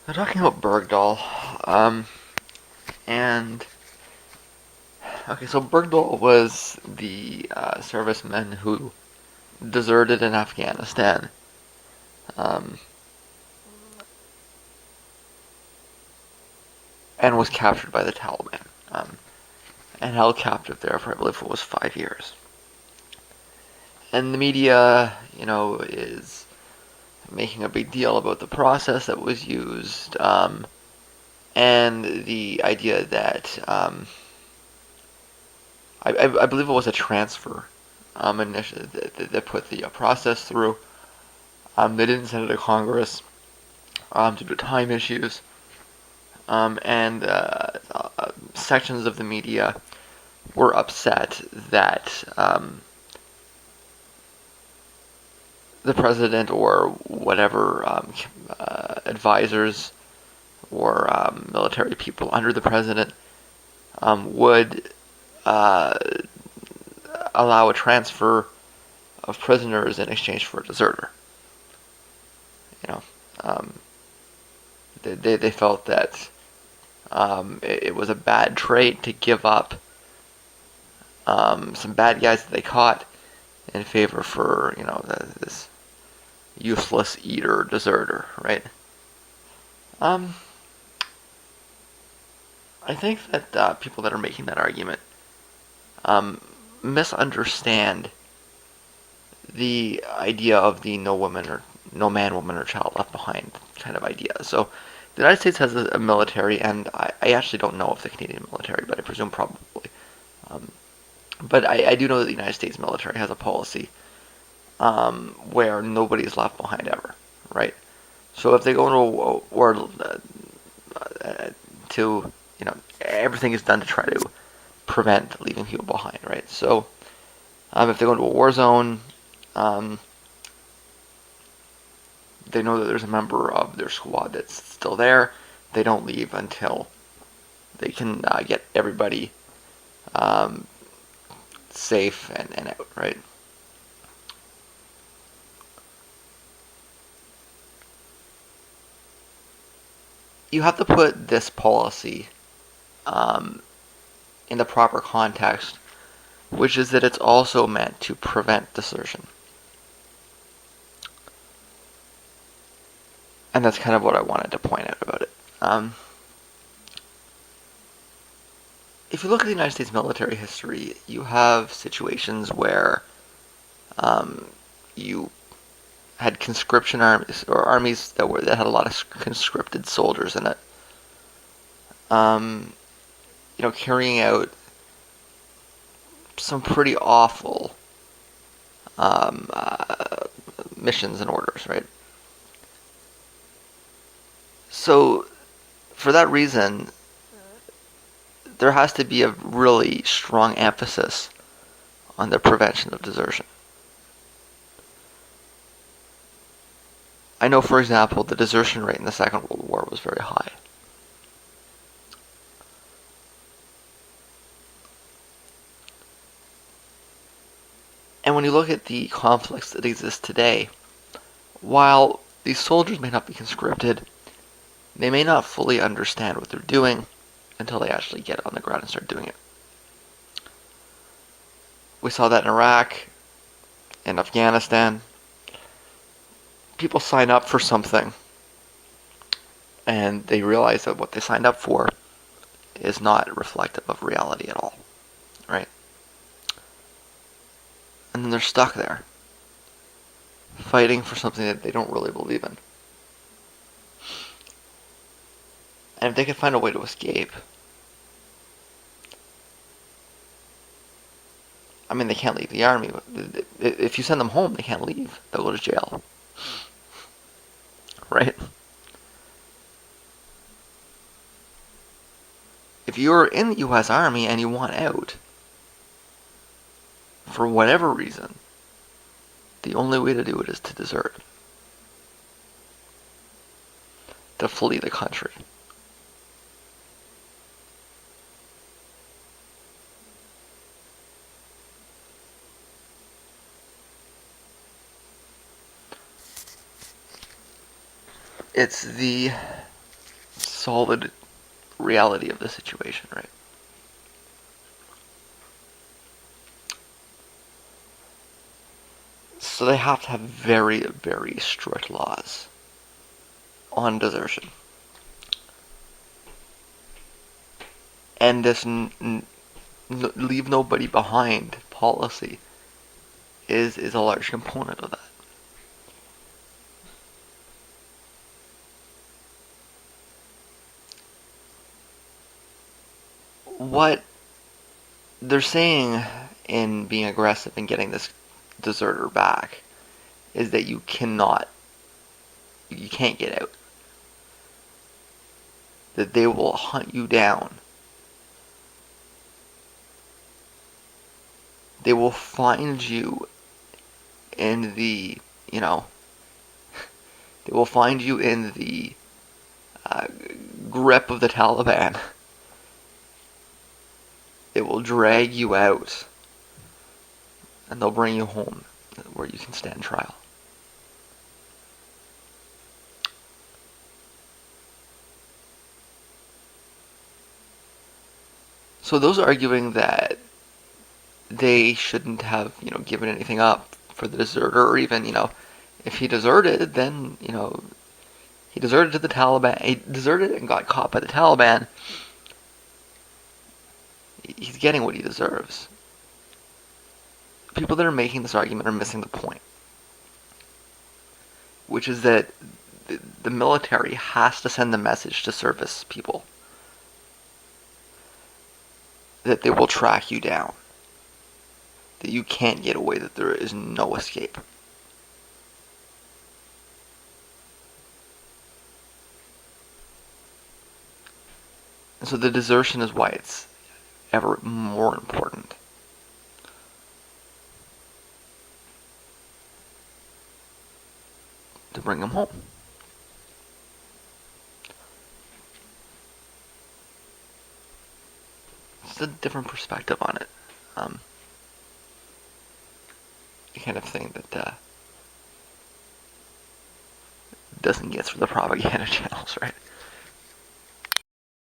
We're talking about Bergdahl, um, and okay, so Bergdahl was the serviceman who deserted in Afghanistan, um, and was captured by the Taliban, and held captive there for I believe it was 5 years. And the media, is making a big deal about the process that was used, and the idea that I believe it was a transfer initially that put the process through. They didn't send it to Congress due to time issues, and sections of the media were upset that the president or whatever advisors or military people under the president would uh, allow a transfer of prisoners in exchange for a deserter. You know, um, they felt that it was a bad trade to give up some bad guys that they caught in favor for this useless eater deserter, right? Um, I think that people that are making that argument um, misunderstand the idea of the no woman or no man, woman, or child left behind kind of idea. So the United States has a military, and I actually don't know of the Canadian military, but I presume probably. Um, but I do know that the United States military has a policy where nobody is left behind ever, right? So if they go into a war to, everything is done to try to prevent leaving people behind, right? So if they go into a war zone, um, they know that there's a member of their squad that's still there. They don't leave until they can get everybody um, safe and out, right? You have to put this policy um, in the proper context, which is that it's also meant to prevent desertion. And that's kind of what I wanted to point out about it. If you look at the United States military history, you have situations where um, you had conscription armies or armies that had a lot of conscripted soldiers in it. Um, carrying out some pretty awful um, uh, missions and orders, right? So for that reason, there has to be a really strong emphasis on the prevention of desertion. I know, for example, the desertion rate in the Second World War was very high. And when you look at the conflicts that exist today, while these soldiers may not be conscripted, they may not fully understand what they're doing until they actually get on the ground and start doing it. We saw that in Iraq, in Afghanistan. People sign up for something and they realize that what they signed up for is not reflective of reality at all, right? And then they're stuck there, fighting for something that they don't really believe in. And if they can find a way to escape, I mean, they can't leave the army. If you send them home, they can't leave. They'll go to jail, right? If you're in the U.S. Army and you want out, for whatever reason, the only way to do it is to desert, to flee the country. It's the solid reality of the situation, right? So they have to have very, very strict laws on desertion. And this leave nobody behind policy is a large component of that. What they're saying in being aggressive and getting this deserter back is that you can't get out. That they will hunt you down. They will find you in the, you know, they will find you in the uh, grip of the Taliban. They will drag you out and they'll bring you home where you can stand trial. So those arguing that they shouldn't have, given anything up for the deserter, or even, if he deserted, then, he deserted to the Taliban. He deserted and got caught by the Taliban. He's getting what he deserves. People that are making this argument are missing the point, which is that the military has to send the message to service people that they will track you down, that you can't get away, that there is no escape. And so the desertion is why it's ever more important. To bring them home. It's a different perspective on it. The kind of thing that doesn't get through the propaganda channels, right?